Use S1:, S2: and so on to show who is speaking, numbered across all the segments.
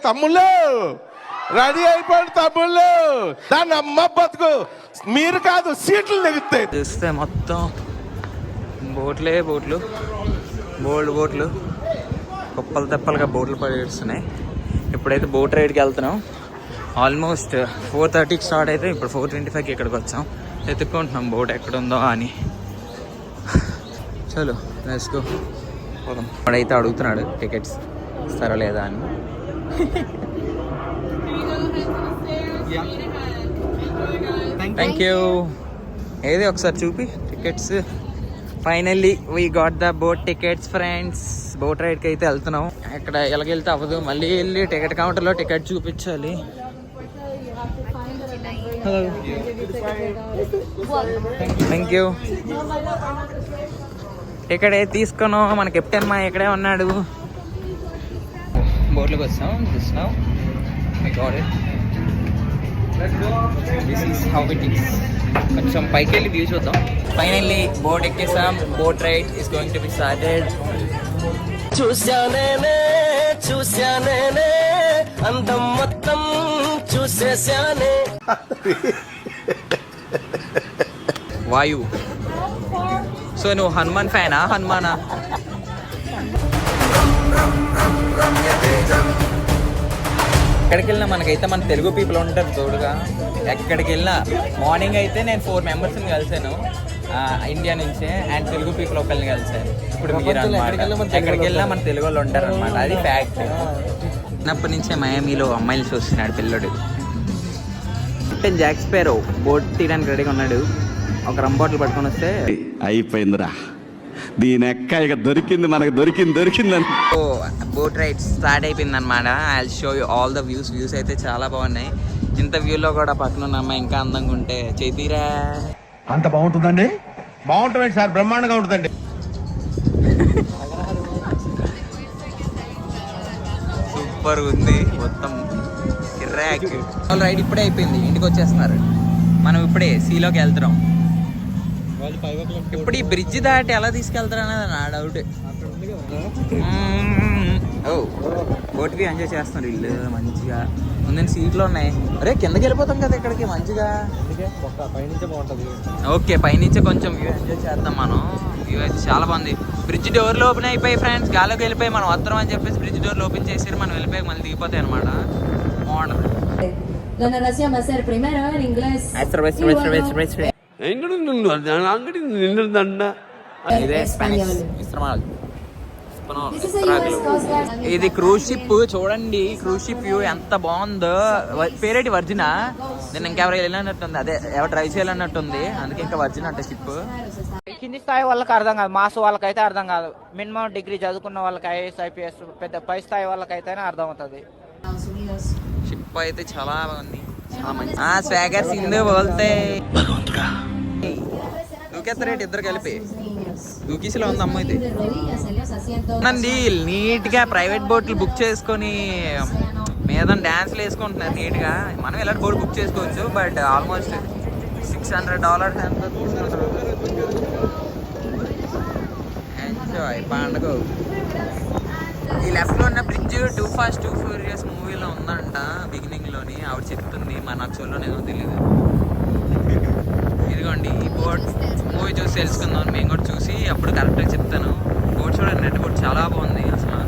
S1: తమ్ముళ్ళు రెడీ అయిపోయింది తమ్ముళ్ళు. దాన్ని అమ్మ బతుకు మీరు కాదు సీట్లు నెగుతాయి.
S2: చూస్తే మొత్తం బోట్లు బోట్లు కుప్పలు తెప్పలుగా బోట్లు పడేస్తున్నాయి. ఇప్పుడైతే బోట్ రైడ్కి వెళ్తున్నాం. ఆల్మోస్ట్ 4:30కి స్టార్ట్ అయితే ఇప్పుడు 4:25కి ఇక్కడికి వచ్చాం. ఎత్తుక్కుంటున్నాం బోట్ ఎక్కడుందో అని. చలో లెట్స్ గో. పోదాం. వాడైతే అడుగుతున్నాడు టికెట్స్ ఇస్తారా లేదా అని. Thank you. ఏది ఒకసారి చూపి tickets. Finally we got the boat tickets friends. Boat రైడ్కి అయితే వెళ్తున్నాం. ఇక్కడ ఎలాగెళ్తే అవ్వదు, మళ్ళీ వెళ్ళి టికెట్ కౌంటర్లో టికెట్ చూపించాలి. Thank you. టికెట్ అయితే తీసుకున్నాం. మన కెప్టెన్ మా ఇక్కడే ఉన్నాడు. బోట్లోకి వచ్చాం. చూసినాం కొంచెం పైకి వెళ్ళి వ్యూ చూద్దాం. ఫైనల్లీ బోట్ ఎక్కేసాం. Boat ride is going to be started. చూశానే అందం మొత్తం చూసేశానే. వాయు. సో నువ్వు హనుమాన్ ఫ్యానా? హనుమానా? ఎక్కడికి వెళ్ళినా మనకైతే మన తెలుగు పీపుల్ ఉంటారు తోడుగా. ఎక్కడికి వెళ్ళినా మార్నింగ్ అయితే నేను 4 మెంబర్స్ని కలిసాను ఇండియా నుంచే. అండ్ తెలుగు పీపుల్ ఒకరిని కలిసాను. ఇప్పుడు మీరు అనమాట. ఎక్కడికి వెళ్ళినా మన తెలుగు వాళ్ళు ఉంటారు అనమాట. అది ఫ్యాక్ట్. చిన్నప్పటి నుంచే మయామీలో అమ్మాయిలు చూస్తున్నాడు పిల్లడు. కెప్టెన్ జాక్ స్పారో బోట్ తీయడానికి రెడీగా ఉన్నాడు. ఒక రమ్ బాటిల్ పట్టుకొని వస్తే
S3: అయిపోయిందిరా, దీని ఎక్క ఇక దొరికింది, మనకు దొరికిందని.
S2: బోట్ రైడ్ స్టార్ట్ అయిపోయింది అనమాట. I show you all the views అయితే చాలా బాగున్నాయి. ఇంత వ్యూలో కూడా పక్కన ఉన్న అమ్మాయి ఇంకా అందంగా ఉంటే చేతిరా.
S1: అంత బాగుంటుందండి? బాగుంటుంది సార్, బ్రహ్మాండంగా ఉంటుందండి.
S2: సూపర్ ఉంది మొత్తం. కిర్రాక్. రైడ్ ఇప్పుడే అయిపోయింది. ఇంటికి వచ్చేస్తున్నారు. మనం ఇప్పుడే సీలోకి వెళ్తున్నాం. ఇప్పుడు ఈ బ్రిడ్జ్ దాటి ఎలా తీసుకెళ్తారు అనేది నా డౌట్. ఓ బోట్ వ్యూ ఎంజాయ్ చేస్తున్నారు వీళ్ళు మంచిగా. ముందు సీట్లు ఉన్నాయి. అరే కిందకి వెళ్ళిపోతాం కదా ఇక్కడికి మంచిగా. ఓకే పైనుంచే కొంచెం వ్యూ ఎంజాయ్ చేద్దాం మనం. వ్యూ అయితే చాలా బాగుంది. బ్రిడ్జ్ డోర్లు ఓపెన్ అయిపోయి ఫ్రెండ్స్. గాలోకి వెళ్ళిపోయి మనం వస్తాం అని చెప్పేసి బ్రిడ్జ్ డోర్లు ఓపెన్ చేసి మనం వెళ్ళిపోయి మళ్ళీ దిగిపోతాయి అనమాట. బాగుంటుంది. ఇది క్రూజ్ షిప్ చూడండి. క్రూజ్ షిప్ వ్యూ ఎంత బాగుందో. పేరేటి వర్జినా. నేను ఇంకెవరు వెళ్ళినట్టుంది. అదే ఎవరు డ్రైవ్ చేయాలన్నట్టుంది. అందుకే ఇంకా వర్జిన్ అంటే షిప్.
S4: కింది స్థాయి వాళ్ళకి అర్థం కాదు. మాస్ వాళ్ళకైతే అర్థం కాదు. మినిమం డిగ్రీ చదువుకున్న వాళ్ళకి ఐఏఎస్ ఐపీఎస్ పెద్ద పై స్థాయి వాళ్ళకైతేనే అర్థం అవుతుంది.
S2: షిప్ అయితే చాలా బాగుంది. చాలా మంచి స్వాగర్ సింధు బోల్తే దూకేస్తారేంటి ఇద్దరు కలిపి. దూకిసిలో ఉంది అమ్మ అయితే. నంది నీట్ గా ప్రైవేట్ బోట్లు బుక్ చేసుకొని మీద డాన్స్లు వేసుకుంటున్నారు నీట్ గా. మనం ఇలాంటి బోట్ బుక్ చేసుకోవచ్చు. బట్ ఆల్మోస్ట్ $600 ఎంత తీసుకుంటారు. ఎంజాయ్ పండుగ. ఈ లెఫ్ట్ లో ఉన్న bridge too fast two furious మూవీలో ఉందంట బిగినింగ్ లోని. ఆవిడ చెప్తుంది. మన అక్షరంలో ఏదో తెలియదు. ఇదిగోండి ఈ బోట్ మూవీ చూసి తెలుసుకుందాం. మేము కూడా చూసి అప్పుడు కరెక్ట్గా చెప్తాను. బోట్ చూడండి, నెట్ బోట్ చాలా బాగుంది అసలు.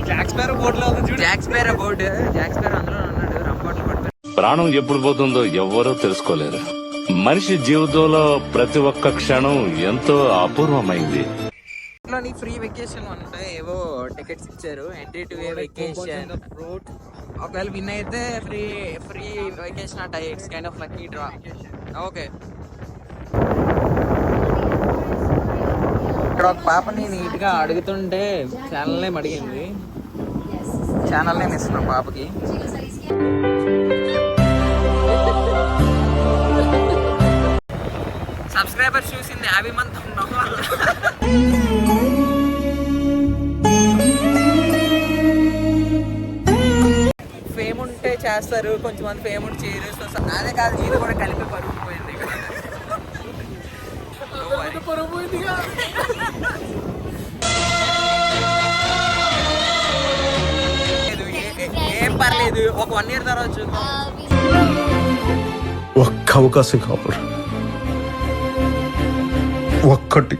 S2: జాక్ స్పారో బోట్లో Jack sparrow boat. Jack sparrow అందులో ఉన్నాడు. రంబాట్లు పట్టుకొని.
S5: ప్రాణం ఎప్పుడు పోతుందో ఎవ్వరూ తెలుసుకోలేరు. మనిషి జీవితంలో ప్రతి ఒక్క క్షణం ఎంతో అపూర్వమైంది.
S2: ఫ్రీ వెకేషన్ ఉంటాయి. ఏవో టికెట్స్ ఇచ్చారు. Entry to vacation. ఒకవేళ విన్ అయితే ఫ్రీ వెకేషన్ అంట. It's kind of lucky draw. Okay. ఇక్కడ ఒక పాపని నీట్ గా అడుగుతుంటే ఛానల్ నేమ్ అడిగింది. ఛానల్ నేమ్ ఇస్తున్నాం పాపకి. సబ్స్క్రైబర్స్ చూసింది 50 మంది ఉన్నాం. ఫేమ్ ఉంటే చేస్తారు, కొంచెం మంది ఫేమ్ ఉంటే చేయరు. అదే కాదు, ఇది కూడా కలిపి పరుగు పోయింది. ఏం పర్లేదు, ఒక 1 year తర్వాత చూద్దాం.
S1: ఒక్క అవకాశం కావాలి, ఒక్కటి.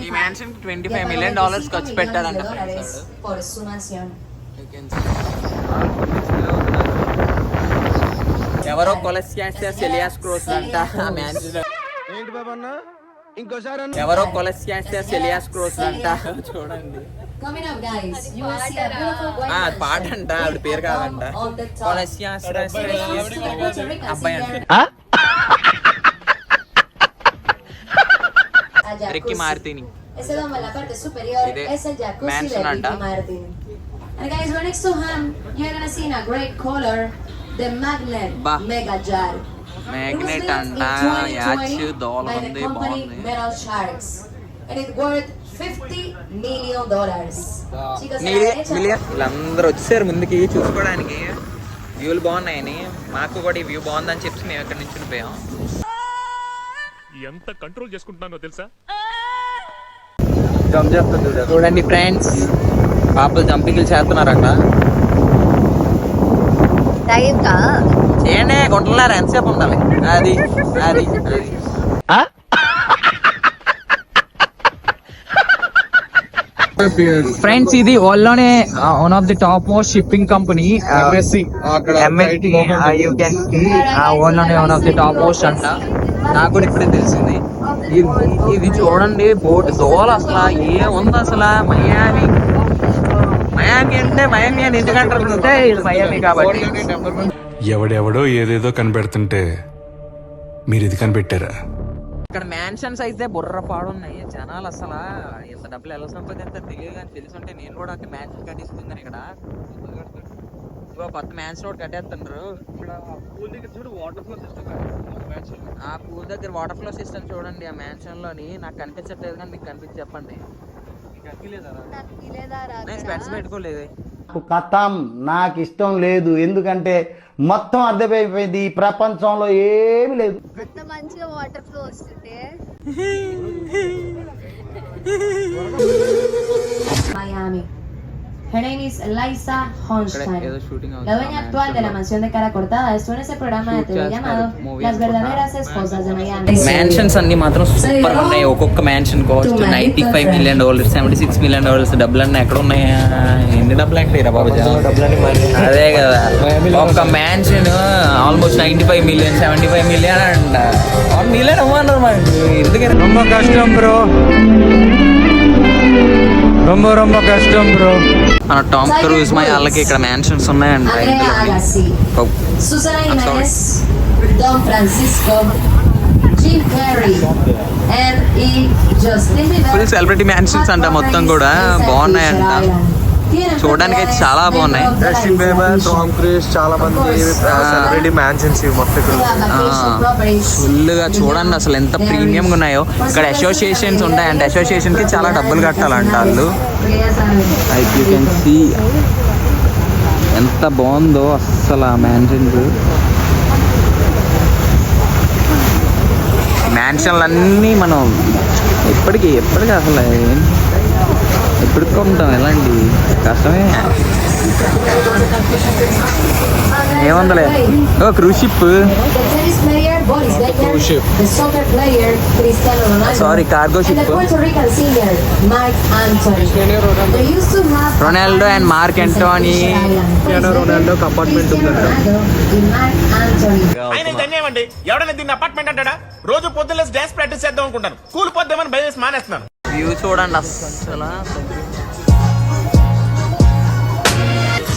S2: ఈ మ్యాన్షన్ $25 million ఖర్చు పెట్టాడంట. ఎవరో కొలెస్టియాస్ ఎలియాస్ క్రోస్ అంట ఆ మ్యాన్షన్. ఎవరో కొలెస్టియాస్ ఎలియాస్ క్రోస్ అంట చూడండి. పాట అంట, ఆవిడ పేరు కాదంట. కొలెస్టియాస్ అబ్బాయి అంట. రిక్కీ మార్టిని. ఇదే మ్యాన్షన్ అంట.
S6: And guys, right next to him, you're gonna see in a great color the Magnet Mega Jar.
S2: Magnet అంట, యాచ్ దోల ఉంది, బాగుంది.
S6: Metal Sharks, and it's worth $50 million.
S2: వీళ్ళందరూ వచ్చేసారు ముందుకి చూసుకోవడానికి. వ్యూలు బాగున్నాయని, మాకు కూడా ఈ వ్యూ బాగుందని చెప్పి మేము ఇక్కడ నుంచి పోయాం.
S7: ఎంత కంట్రోల్ చేసుకుంటున్నానో తెలుసా?
S2: చూడండి ఫ్రెండ్స్, పాపలు జంపింగ్లు చేస్తున్నారు అక్కడ. చేయండి గుంటలారా, ఎంతసేపు ఉండాలి? అది అది అది ఫ్రెండ్స్, ఇది ఓల్లోనే one of the top most shipping company MSC. You can ఓల్లోనే one of the top most అంట. నాకు కూడా ఇప్పుడే తెలిసింది. ఇది చూడండి, బోట్ దోల అసలు ఏముంది అసలు. మయామి అంటే మయామి అని ఎందుకంటారు, ఇది మయామి కాబట్టి.
S8: ఎవడెవడో ఏదేదో కనిపెడుతుంటే మీరు ఇది కనిపెట్టారా?
S2: ఇక్కడ మ్యాన్షన్స్ అయితే బుర్ర పాడున్నాయి. జనాలు అసలు ఎంత డబ్బులు ఎలా సంపాదిస్తారు తెలియదు, కానీ తెలుసుంటే నేను కూడా అక్కడ మ్యాన్షన్ కట్టిస్తున్నాను. ఇక్కడ కొత్త మ్యాన్షన్ రోడ్ కట్టేస్తున్నారు.
S7: పూల్ దగ్గర చూడు, వాటర్ ఫ్లో సిస్టమ్.
S2: ఆ పూల్ దగ్గర వాటర్ ఫ్లో సిస్టమ్ చూడండి. ఆ మ్యాన్షన్ లోని నాకు కనిపించట్లేదు, కానీ మీకు కనిపించి చెప్పండి. నేను స్పెట్స్ పెట్టుకోలేదు.
S9: కథం నాకు ఇష్టం లేదు, ఎందుకంటే మొత్తం అర్థమైపోయింది ఈ ప్రపంచంలో ఏమి లేదు.
S6: మంచిగా వాటర్ ఫ్లో వస్తుంది. Miami. Her name is Liza Hornstein, la dueña actual de la mansión de cara cortada. Estuvo en ese programa de TV llamado Las verdaderas esposas de Miami.
S2: Mansions అన్ని మాత్రం సూపర్ ఉన్నాయి. ఒక్కొక్క mansion cost $95 million, $76 million. డబ్బులు అన్నీ ఎక్కడ ఉన్నాయా? ఎన్ని డబ్బులు ఎక్కడ బాబు? అదే కదా, ఒక్క మ్యాన్షన్ ఆల్మోస్ట్ $95 million, $75 million అంట. $1 million ఇవ్వన్నారు మనకి. ఎందుకని
S10: ரொம்ப కష్టం బ్రో, ரொம்ப కష్టం బ్రో.
S2: మన టామ్ క్రూజ్ మా వాళ్ళకి ఇక్కడ మ్యాన్షన్స్ ఉన్నాయంట.
S6: Andrea Agassi, Susana Jimenez, Don Francisco, Jim Carrey, and Justin Bieber.
S2: Full celebrity mansions అంట మొత్తం కూడా. బాగున్నాయంట, చూడడానికి అయితే చాలా బాగున్నాయి.
S1: జస్టిన్ బీబర్, టామ్ క్రూజ్, చాలా మంది సెలబ్రిటీ మ్యాన్షన్స్ మొత్తం
S2: ఫుల్ గా చూడండి అసలు ఎంత ప్రీమియం గా ఉన్నాయో. ఇక్కడ అసోసియేషన్స్ ఉంటాయంటే అసోసియేషన్ కి చాలా డబ్బులు కట్టాలంట వాళ్ళు. యూ కెన్ సీ ఎంత బాగుందో అసలు ఆ మ్యాన్షన్స్. మ్యాన్షన్లు అన్నీ మనం ఎప్పటికీ అసలు ఎప్పుడు కొంటాం, ఎలాంటి కష్టమే. ఏముందలే. ఓ cruise ship, sorry cargo ship. Ronaldo and Mark Antony.
S1: Ronaldo apartment ఉందంట.
S7: ఆయన ధన్యమండి. ఎవడైనా దీన్ని అపార్ట్మెంట్ అంటాడా? రోజు పొద్దున్న డాన్స్ ప్రాక్టీస్ చేద్దాం అనుకుంటాను, కూల్ పోద్దామని భయం మానేస్తున్నాను.
S2: వ్యూ చూడండి అసలు.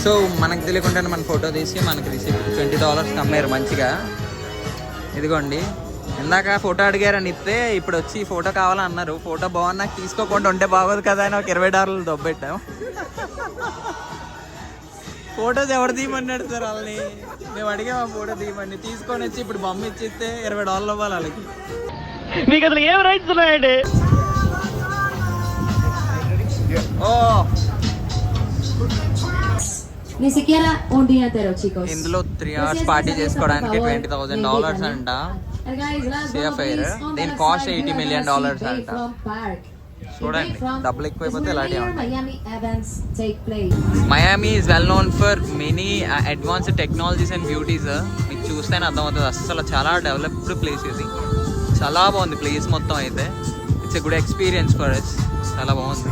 S2: సో మనకు తెలియకుండానే మన ఫోటో తీసి మనకి రిసీప్ట్ $20 అమ్మారు మంచిగా. ఇదిగోండి, ఇందాక ఫోటో అడిగారని ఇస్తే ఇప్పుడు వచ్చి ఫోటో కావాలన్నారు. ఫోటో బాగుంది, నాకు తీసుకోకుండా ఉంటే బాగోదు కదా అని ఒక $20 దొబ్బెట్టాం. ఫోటోస్ ఎవరు తీయమన్నాడు సార్ వాళ్ళని? మేము అడిగాము ఆ ఫోటో తీయమని, తీసుకొని వచ్చి ఇప్పుడు బొమ్మ ఇచ్చిస్తే $20 ఇవ్వాలి వాళ్ళకి.
S7: మీకు అసలు ఏం రైట్స్ ఉన్నాయండి?
S2: ఓ
S6: Ni siquiera un día entero, chicos.
S2: ఇందులో 3 hours పార్టీ చేసుకోవడానికి $20,000 అంట. Safe air. దీని కాస్ట్ $80 million అంట. చూడండి డబ్బులు ఎక్కువైపోతే ఇలాంటి
S6: Miami events take place.
S2: Miami is well known for many advanced technologies and beauties. మీకు చూస్తేనే అర్థమవుతుంది, అసలు చాలా డెవలప్డ్ ప్లేస్ ఇది. చాలా బాగుంది ప్లేస్ మొత్తం అయితే. It's a good experience for us. చాలా బాగుంది.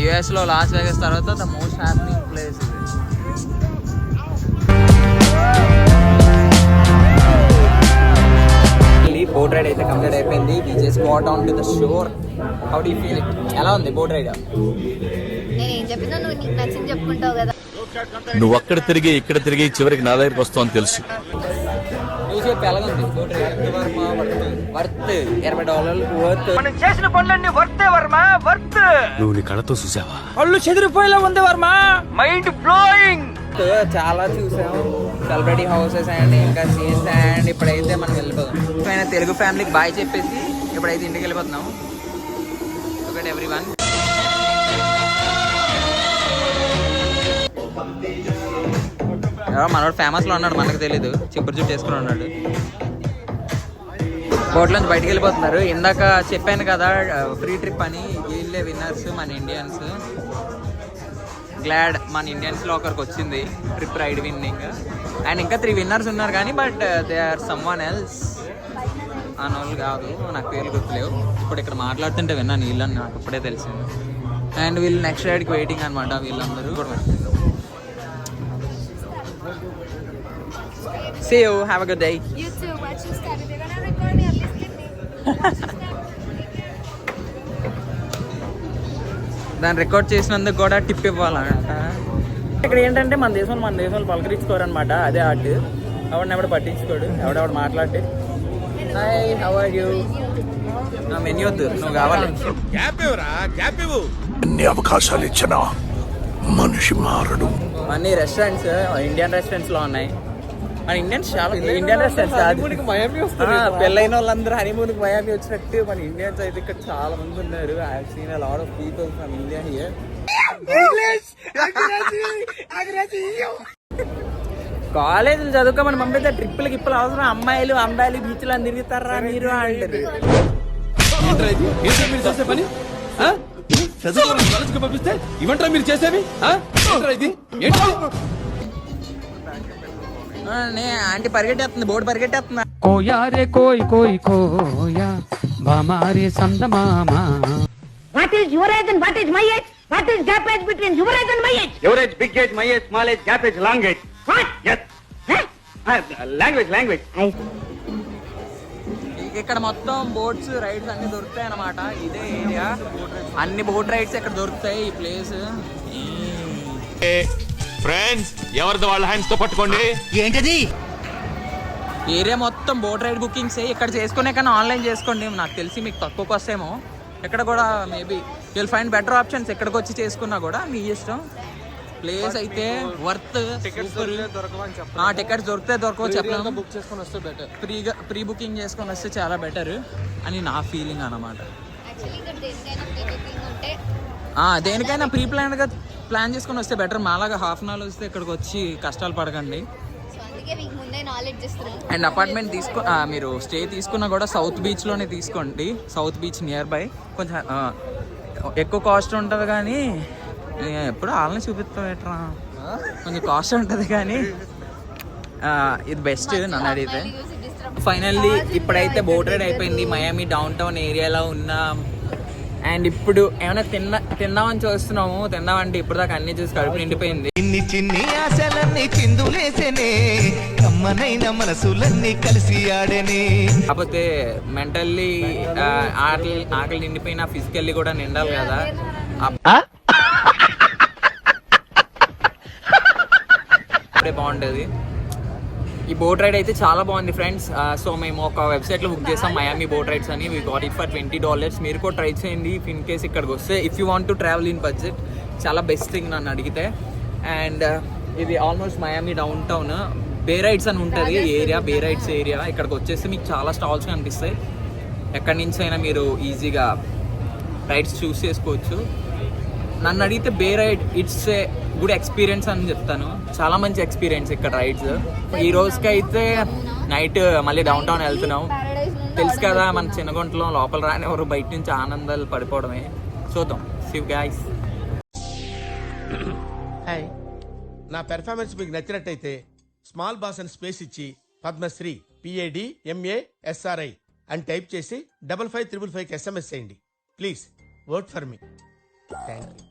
S2: యుఎస్ లో లాస్ వేగస్ తర్వాత ద మోస్ట్ హ్యాపెనింగ్ ప్లేస్ ఇది. బోట్ రైడ్ అయితే కంప్లీట్ అయిపోయింది. We just got on to the shore. How do you feel it? ఎలా ఉంది బోట్ రైడ్?
S6: నేను ఏం చెప్పినా నువ్వు నీకు నచ్చింది చెప్పుకుంటావు కదా.
S5: నువ్వు అక్కడ తిరిగి ఇక్కడ తిరిగి చివరికి నా దగ్గరికి వస్తావు అని తెలుసు.
S2: నువ్వు చెప్పి ఎలాగుంది బోట్ రైడ్? Worth $20 worth. మనం చేసిన పనులన్నీ వర్త్ వర్మ, వర్త్.
S8: నువ్వు నీ కళ్ళతో చూసావా?
S2: పళ్ళు చెదిరిపోయేలా ఉంది వర్మ. Mind blowing. చాలా చూసాం, సెలబ్రిటీ హౌసెస్ అండ్ ఇంకా సీన్స్. అండ్ ఇప్పుడైతే మనం వెళ్ళిపోతాం. తెలుగు ఫ్యామిలీకి బాయ్ చెప్పేసి ఇప్పుడైతే ఇంటికి వెళ్ళిపోతున్నాం. Okay everyone. మనోడు ఫేమస్ లో ఉన్నాడు, మనకు తెలీదు. చింపురు చుట్టూ వేసుకుని ఉన్నాడు. బోట్ నుంచి బయటికి వెళ్ళిపోతున్నారు. ఇందాక చెప్పాను కదా ఫ్రీ ట్రిప్ అని. వీళ్ళే విన్నర్స్, మన ఇండియన్స్. గ్లాడ్ మన ఇండియన్స్ లో ఒకరికి వచ్చింది ట్రిప్ రైడ్ విన్నింగ్. అండ్ ఇంకా 3 విన్నర్స్ ఉన్నారు కానీ but they are someone else. వాళ్ళు కాదు, నాకు పేర్లు గుర్తులేవు. ఇప్పుడు ఇక్కడ మాట్లాడుతుంటే విన్నాను వీళ్ళని, నాకు ఇప్పుడే తెలిసింది. అండ్ వీళ్ళు నెక్స్ట్ రైడ్కి వెయిటింగ్ అనమాట. వీళ్ళందరూ కూడా See you. Have a good day.
S6: You too. Watch you study. They're gonna record me. At least give me.
S2: దాన్ని రికార్డ్ చేసినందుకు కూడా టిప్ ఇవ్వాలంట. ఇక్కడ ఏంటంటే మన దేశంలో పలకరించుకోరు అనమాట. అదే ఆర్ట్. ఎవడు పట్టించుకోడు, ఎవడెవడు మాట్లాడి హాయ్ హౌ ఆర్ యూ మెన్యూ వద్దు, నువ్వు కావాలి.
S5: ఎన్ని అవకాశాలు ఇచ్చినా మనిషి మారడు.
S2: అన్ని రెస్టారెంట్స్ ఇండియన్ రెస్టారెంట్స్ లో ఉన్నాయి. మన ఇండియన్స్ చాలా ఇండియన్ రెస్టారెంట్స్. పెళ్ళైన వాళ్ళందరూ హనీమూన్కి మయామి వచ్చినట్టు మన ఇండియన్స్ అయితే ఇక్కడ చాలా మంది ఉన్నారు. I have seen a lot of people from India here. కాలేజీలు చదువుకోమని పంపితే ట్రిప్పులకి ఇప్పుడు అవసరం. అమ్మాయిలు అంబాయిలు బీచ్లు అని తిరుగుతారా మీరు అంటారు.
S8: పంపిస్తే ఇవంటారా మీరు చేసేవి?
S2: ఆంటీ పరిగెట్టేస్తుంది, బోర్డు పరిగెట్టేస్తున్నా.
S10: కోయా రే కోయ్ కోయ్ Koya బామారే సందమామా.
S6: What is your age and what is my age? What is gap age between your age and my age?
S9: Your age, big age, my age, small age, gap age, long age.
S6: What?
S9: Yes. Language.
S2: ఇక్కడ మొత్తం boats rides అన్ని దొరుకుతాయి అన్నమాట. ఇదే area, అన్ని boat rides ఇక్కడ దొరుకుతాయి. ఈ ప్లేస్
S7: ఫ్రెండ్స్ ఎవరిది వాళ్ళ హ్యాండ్స్ తో పట్టుకోండి.
S9: ఏంటది?
S2: ఏరియా మొత్తం బోట్ రైడ్ బుకింగ్స్. ఇక్కడ చేసుకునే కన్నా ఆన్లైన్ చేసుకోండి. నాకు తెలిసి మీకు తక్కువకి వస్తేమో. ఇక్కడ కూడా maybe will find better options. ఎక్కడికి వచ్చి చేసుకున్నా కూడా మీ ఇష్టం. ప్లేస్ అయితే వర్త్. టికెట్స్ దొరికితే దొరకవో చెప్పలేము. బుక్ చేసుకొని వస్తే బెటర్. ప్రీ బుకింగ్ చేసుకొని వస్తే చాలా బెటర్ అని నా ఫీలింగ్ అన్నమాట. దేనికైనా ప్రీ ప్లాన్గా ప్లాన్ చేసుకొని వస్తే బెటర్. మాలాగా హాఫ్ అన్ అవర్ వస్తే ఇక్కడికి వచ్చి కష్టాలు పడకండి. అండ్ అపార్ట్మెంట్ మీరు స్టే తీసుకున్నా కూడా సౌత్ బీచ్లోనే తీసుకోండి. South beach near by. కొంచెం ఎక్కువ కాస్ట్ ఉంటుంది కానీ ఎప్పుడు వాళ్ళని చూపిస్తాం ఎట్రా, కొంచెం కాస్ట్ ఉంటుంది కానీ ఇది బెస్ట్ నన్ను అడిగితే. ఫైనల్లీ ఇప్పుడైతే బోట్ రైడ్ అయిపోయింది. మయామి డౌన్ టౌన్ ఏరియాలో ఉన్నాం. అండ్ ఇప్పుడు ఏమైనా తిందామని చూస్తున్నాము. తిందామంటే ఇప్పుడు దాకా అన్ని చూసి కడుపు నిండిపోయింది.
S11: ఇన్ని చిన్ని ఆశలన్నీ చిందులేసేనే, కమ్మనైన మనసులన్నీ కలిసి ఆడనే.
S2: కాకపోతే మెంటల్లీ ఆకలి నిండిపోయినా ఫిజికల్లీ కూడా నిండాలి కదా. అప్పుడే బాగుంటుంది. ఈ బోట్ రైడ్ అయితే చాలా బాగుంది ఫ్రెండ్స్. సో మేము ఒక వెబ్సైట్లో బుక్ చేసాం మయామి బోట్ రైడ్స్ అని. We got it for $20. మీరు కూడా ట్రై చేయండి ఇన్ కేస్ ఇక్కడికి వస్తే. If you want to travel in budget చాలా బెస్ట్ థింగ్ నన్ను అడిగితే. అండ్ ఇది ఆల్మోస్ట్ మయామి డౌన్ టౌన్. బే రైడ్స్ అని ఉంటుంది ఏరియా, బే రైడ్స్ ఏరియా. ఇక్కడికి వచ్చేస్తే మీకు చాలా స్టాల్స్ కనిపిస్తాయి. ఎక్కడి నుంచి అయినా మీరు ఈజీగా రైడ్స్ చూస్ చేసుకోవచ్చు. నన్ను అడిగితే bay ride it's a good experience అని చెప్తాను. చాలా మంచి ఎక్స్పీరియన్స్ ఇక్కడ రైడ్స్. ఈ రోజుకి అయితే నైట్ మళ్ళీ డౌన్ టౌన్ వెళ్తున్నాం. తెలుసు కదా మన చిన్నగుంటలో లోపల రాని ఎవరు బయట నుంచి ఆనందాలు పడిపోవడమే. చూద్దాం. సివ్ గైస్.
S7: హాయ్, నా పెర్ఫార్మెన్స్ మీకు నచ్చినట్టయితే స్మాల్ బాస్ అని స్పేస్ ఇచ్చి పద్మశ్రీ PADMASRI అని టైప్ చేసి 5555 SMS చేయండి. Please vote for me. Thank you.